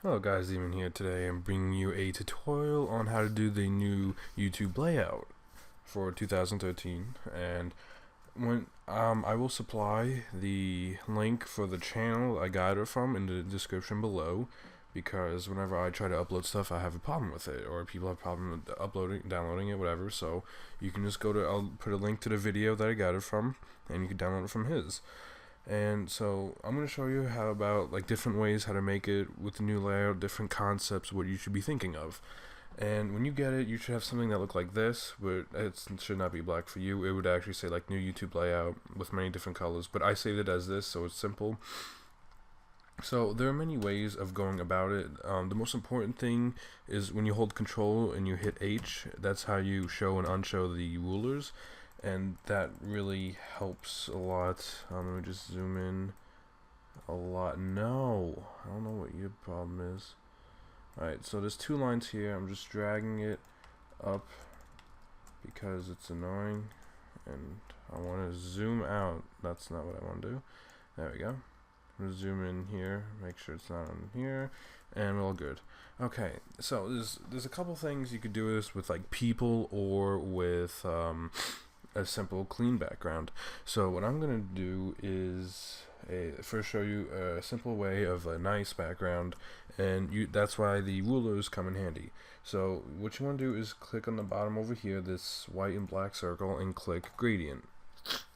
Hello guys, Demon here. Today I'm bringing you a tutorial on how to do the new YouTube layout for 2013, and when I will supply the link for the channel I got it from in the description below, because whenever I try to upload stuff I have a problem with it, or people have a problem with downloading it, whatever. So you can just I'll put a link to the video that I got it from, and you can download it from his. And so I'm going to show you how about like different ways how to make it with the new layout, different concepts, what you should be thinking of. And when you get it, you should have something that look like this, but it should not be black for you. It would actually say like new YouTube layout with many different colors, but I saved it as this, so it's simple. So there are many ways of going about it. The most important thing is when you hold control and you hit H, that's how you show and unshow the rulers, and that really helps a lot. Let me just zoom in a lot. No, I don't know what your problem is. Alright, so there's two lines here. I'm just dragging it up because it's annoying, and I want to zoom out. That's not what I want to do. There we go. I'm gonna zoom in here, make sure it's not on here, and we're all good. Okay, so there's a couple things you could do this with, like people or with a simple clean background. So what I'm gonna do is first show you a simple way of a nice background, and that's why the rulers come in handy. So what you want to do is click on the bottom over here, this white and black circle, and click gradient.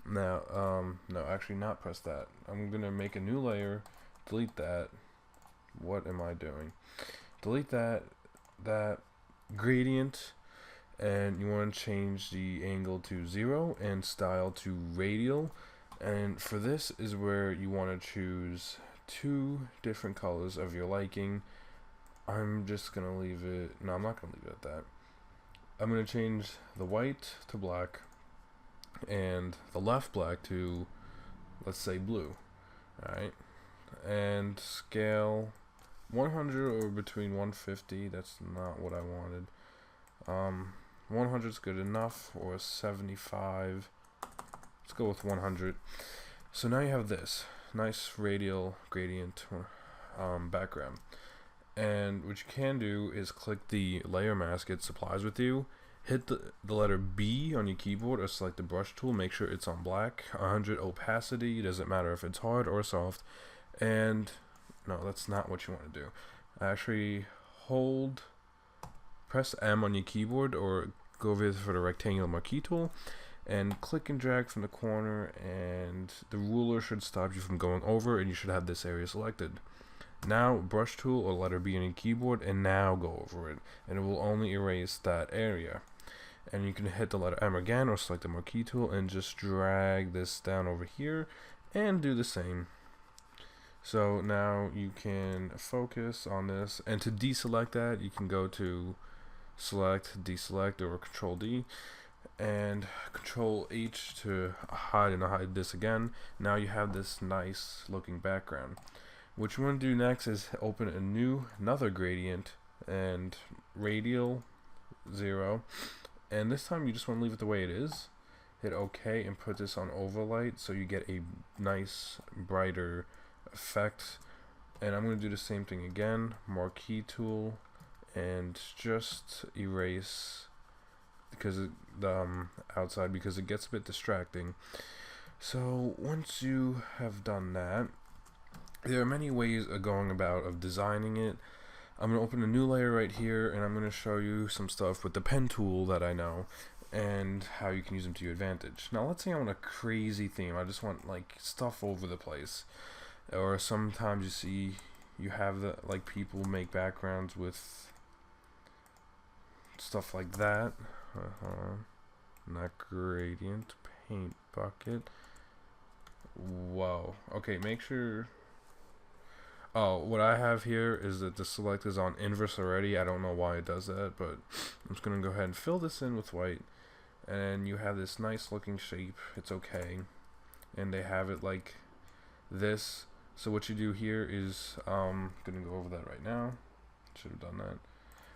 Now, no, actually not press that. I'm gonna make a new layer, delete that. What am I doing? Delete that gradient, and you want to change the angle to 0 and style to radial. And for this is where you want to choose two different colors of your liking. I'm just gonna leave it, no, I'm not gonna leave it at that. I'm gonna change the white to black and the left black to, let's say, blue. Alright, and scale 100 or between 150. That's not what I wanted. 100 is good enough, or 75. Let's go with 100. So now you have this nice radial gradient background, and what you can do is click the layer mask it supplies with you, hit the letter B on your keyboard, or select the brush tool, make sure it's on black, 100 opacity, doesn't matter if it's hard or soft, and no, that's not what you want to do. Actually press M on your keyboard, or go over for the rectangular marquee tool, and click and drag from the corner, and the ruler should stop you from going over, and you should have this area selected. Now brush tool or letter B on your keyboard, and now go over it, and it will only erase that area. And you can hit the letter M again, or select the marquee tool and just drag this down over here and do the same. So now you can focus on this, and to deselect that you can go to select, deselect, or Control D, and Control H to hide, and hide this again. Now you have this nice looking background. What you want to do next is open another gradient, and radial 0, and this time you just want to leave it the way it is. Hit OK and put this on overlight so you get a nice brighter effect. And I'm going to do the same thing again, marquee tool, and just erase because the outside, because it gets a bit distracting. So once you have done that, there are many ways of going about of designing it. I'm going to open a new layer right here, and I'm going to show you some stuff with the pen tool that I know and how you can use them to your advantage. Now let's say I want a crazy theme. I just want like stuff over the place, or sometimes you see you have the like people make backgrounds with stuff like that. Not gradient, paint bucket. Whoa. Okay, make sure. Oh, what I have here is that the select is on inverse already. I don't know why it does that, but I'm just going to go ahead and fill this in with white. And you have this nice looking shape. It's okay. And they have it like this. So what you do here is, I'm going to go over that right now. Should have done that.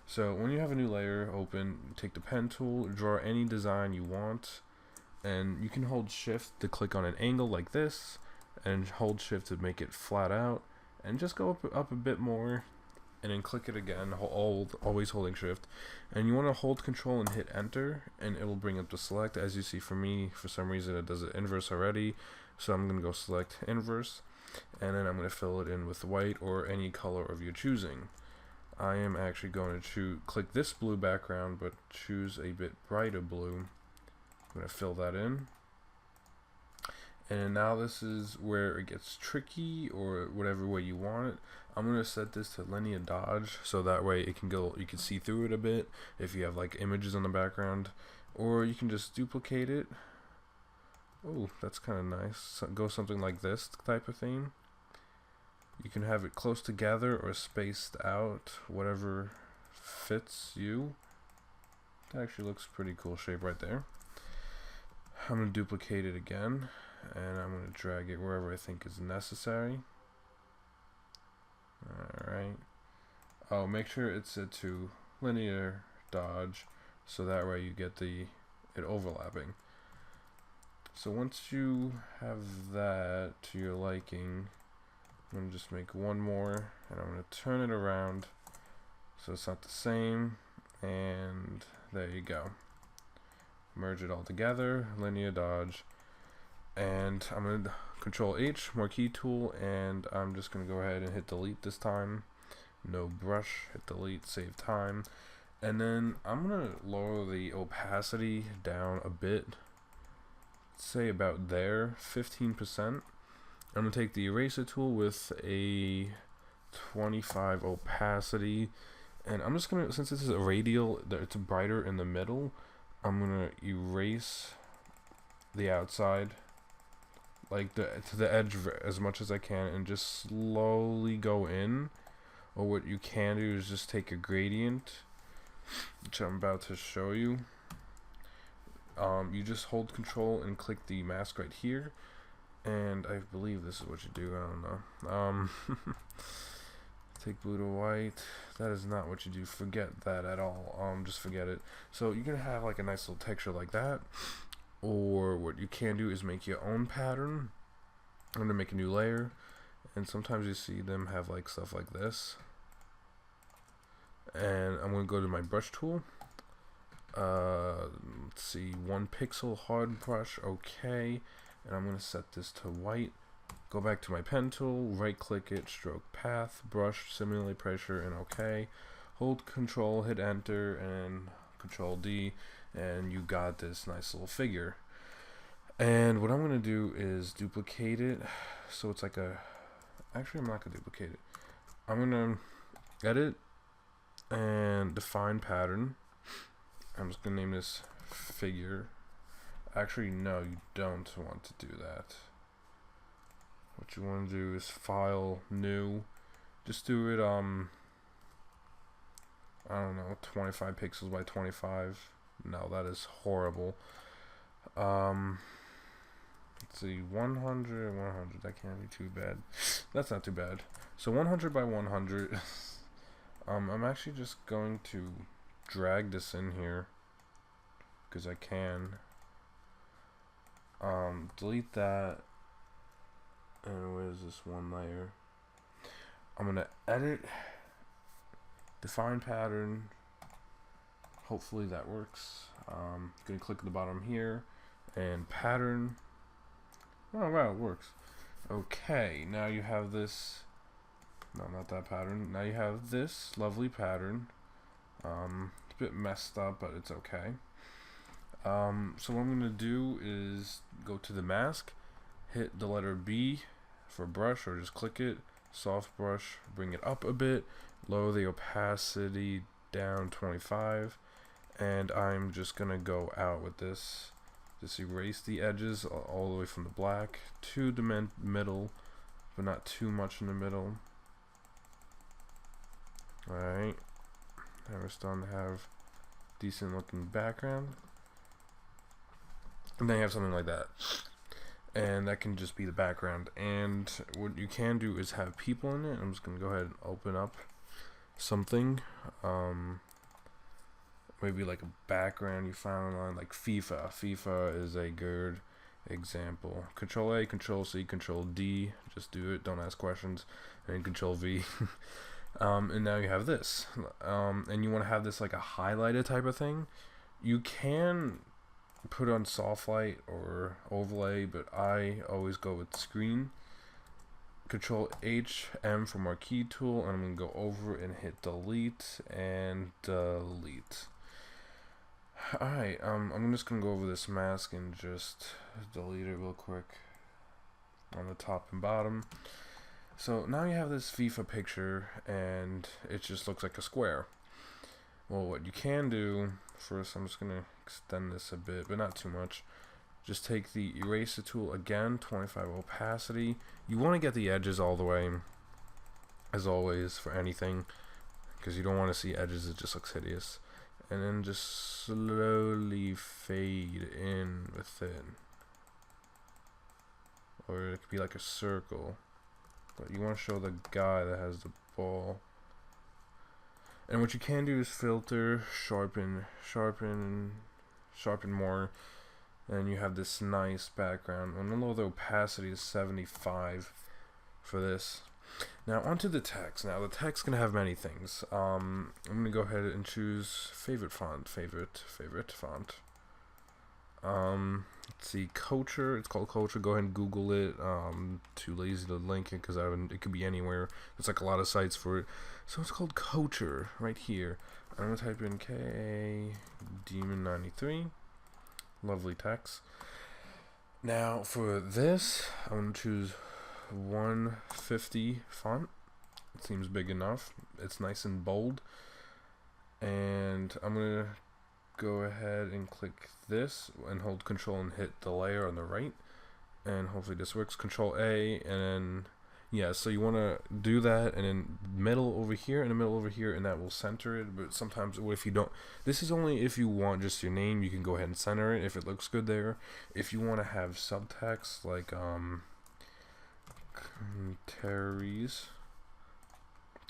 So when you have a new layer open, take the pen tool, draw any design you want. And you can hold shift to click on an angle like this, and hold shift to make it flat out. And just go up a bit more, and then click it again, always holding shift, and you want to hold control and hit enter, and it will bring up the select. As you see, for me, for some reason it does it inverse already, so I'm going to go select inverse, and then I'm going to fill it in with white or any color of your choosing. I am actually going to click this blue background, but choose a bit brighter blue. I'm going to fill that in. And now this is where it gets tricky, or whatever way you want it. I'm going to set this to linear dodge, so that way it can go, you can see through it a bit if you have like images in the background, or you can just duplicate it. Oh, that's kind of nice. So go something like this type of thing. You can have it close together or spaced out, whatever fits you. That actually looks pretty cool shape right there. I'm going to duplicate it again, and I'm going to drag it wherever I think is necessary. Alright. Oh, make sure it's set to linear dodge, so that way you get it overlapping. So once you have that to your liking, I'm going to just make one more, and I'm going to turn it around so it's not the same, and there you go. Merge it all together, linear dodge, and I'm going to Control H, marquee tool, and I'm just going to go ahead and hit delete this time. No brush, hit delete, save time, and then I'm going to lower the opacity down a bit, say about there, 15%. I'm going to take the eraser tool with a 25 opacity, and I'm just going to, since this is a radial, it's brighter in the middle, I'm going to erase the outside, like to the edge as much as I can, and just slowly go in. Or what you can do is just take a gradient, which I'm about to show you. You just hold control and click the mask right here, and I believe this is what you do, I don't know. Take blue to white. That is not what you do. Forget that at all. Just forget it. So you're gonna have like a nice little texture like that. Or what you can do is make your own pattern. I'm gonna make a new layer, and sometimes you see them have like stuff like this. And I'm gonna go to my brush tool. Let's see, 1 pixel hard brush, okay. And I'm gonna set this to white. Go back to my pen tool, right click it, stroke path, brush, simulate pressure, and okay. Hold control, hit enter, and control D, and you got this nice little figure. And what I'm going to do is duplicate it, so it's like a, actually I'm not going to duplicate it. I'm going to edit and define pattern. I'm just going to name this figure. Actually, no, you don't want to do that. What you want to do is file, new, just do it, I don't know, 25 pixels by 25. No, that is horrible. Let's see, 100, that can't be too bad. That's not too bad. So 100 by 100. I'm actually just going to drag this in here, because I can. Delete that. And where's this one layer? I'm gonna edit, define pattern. Hopefully that works. Gonna click at the bottom here and pattern. Oh wow, it works. Okay, now you have this. No, not that pattern. Now you have this lovely pattern. It's a bit messed up, but it's okay. So what I'm gonna do is go to the mask, hit the letter B for brush, or just click it, soft brush, bring it up a bit, lower the opacity down 25, and I'm just gonna go out with this, just erase the edges all the way from the black to the middle, but not too much in the middle. Alright, now we're starting to have decent looking background, and then you have something like that. And that can just be the background. And what you can do is have people in it. I'm just gonna go ahead and open up something, maybe like a background you found online, like FIFA is a good example. Control A, Control C, Control D, just do it, don't ask questions, and Control V. And now you have this. And you want to have this like a highlighted type of thing. You can put on soft light or overlay, but I always go with screen. Control H, M for marquee tool, and I'm going to go over and hit delete and delete. Alright, I'm just going to go over this mask and just delete it real quick on the top and bottom. So now you have this FIFA picture and it just looks like a square. Well, what you can do, first I'm just going to extend this a bit, but not too much. Just take the eraser tool again, 25 opacity. You want to get the edges all the way, as always, for anything, because you don't want to see edges, it just looks hideous. And then just slowly fade in within. Or it could be like a circle. But you want to show the guy that has the ball. And what you can do is filter, sharpen more. And you have this nice background. And although the opacity is 75 for this. Now onto the text. Now the text can have many things. I'm gonna go ahead and choose favorite font. Favorite font. Let's see, Culture. It's called Culture. Go ahead and Google it. Too lazy to link it because it could be anywhere. There's like a lot of sites for it. So it's called Culture right here. I'm gonna type in KA Demon 93. Lovely text. Now for this, I'm going to choose 150 font. It seems big enough. It's nice and bold. And I'm going to go ahead and click this and hold Control and hit the layer on the right. And hopefully this works. Control A and then yeah, so you want to do that, and then middle over here and the middle over here, and that will center it. But sometimes if you don't, this is only if you want just your name, you can go ahead and center it if it looks good there. If you want to have subtext like commentaries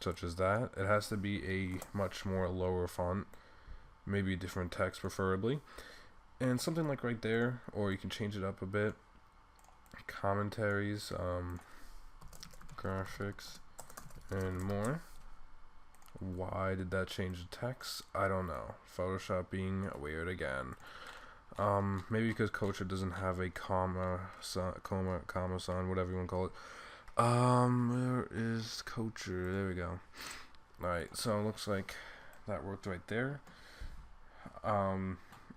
such as that, it has to be a much more lower font, maybe a different text preferably, and something like right there, or you can change it up a bit. Commentaries, graphics, and more. Why did that change the text? I don't know. Photoshop being weird again. Maybe because Culture doesn't have a comma sign, whatever you want to call it. Where is Culture? There we go. Alright, so it looks like that worked right there.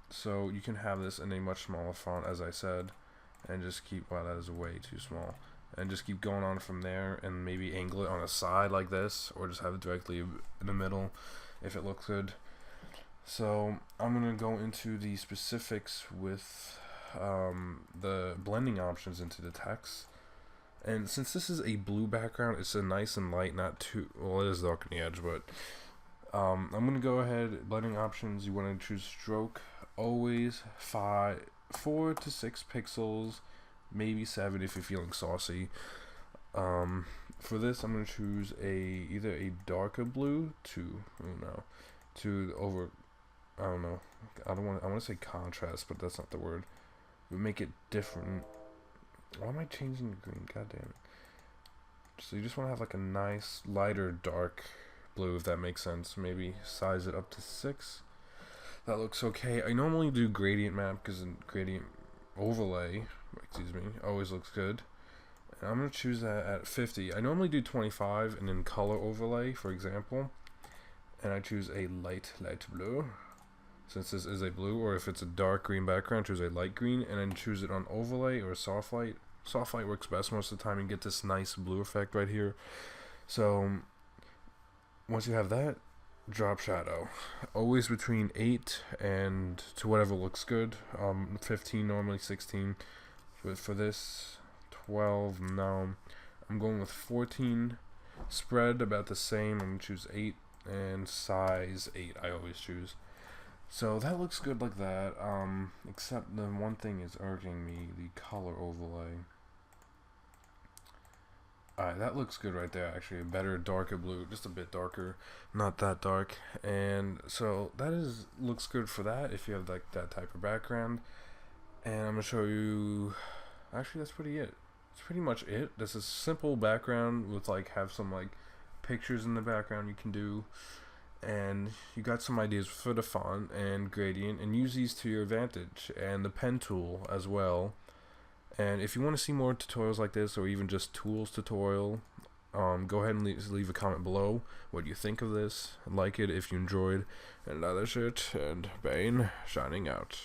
So you can have this in a much smaller font, as I said, and just keep, wow, that is way too small. And just keep going on from there, and maybe angle it on a side like this, or just have it directly in the middle if it looks good. So I'm gonna go into the specifics with the blending options into the text. And since this is a blue background, it's a nice and light, not too, well, it is dark on the edge, but I'm gonna go ahead, blending options, you want to choose stroke, always 4 to 6 pixels, maybe 7 if you're feeling saucy. For this, I'm gonna choose either a darker blue to I want to say contrast, but that's not the word. We make it different. Why am I changing the green? God damn it. So you just want to have like a nice lighter dark blue, if that makes sense. Maybe size it up to 6. That looks okay. I normally do gradient map because gradient overlay, always looks good. And I'm going to choose that at 50. I normally do 25 and then color overlay, for example. And I choose a light blue, since this is a blue, or if it's a dark green background, choose a light green, and then choose it on overlay or soft light. Soft light works best most of the time, and get this nice blue effect right here. So once you have that, drop shadow, always between 8 and to whatever looks good. 15 normally, 16, but for this 12. No, I'm going with 14. Spread about the same. I'm gonna choose 8, and size 8 I always choose. So that looks good like that, except the one thing is irking me, the color overlay. Alright, that looks good right there, actually. A better, darker blue, just a bit darker, not that dark. And so that looks good for that, if you have like that type of background. And I'm going to show you, actually that's pretty it. It's pretty much it. This is simple background with have some pictures in the background you can do, and you got some ideas for the font and gradient, and use these to your advantage, and the pen tool as well. And if you want to see more tutorials like this, or even just tools tutorial, go ahead and leave a comment below what you think of this, like it if you enjoyed, and that's it, and Bane, shining out.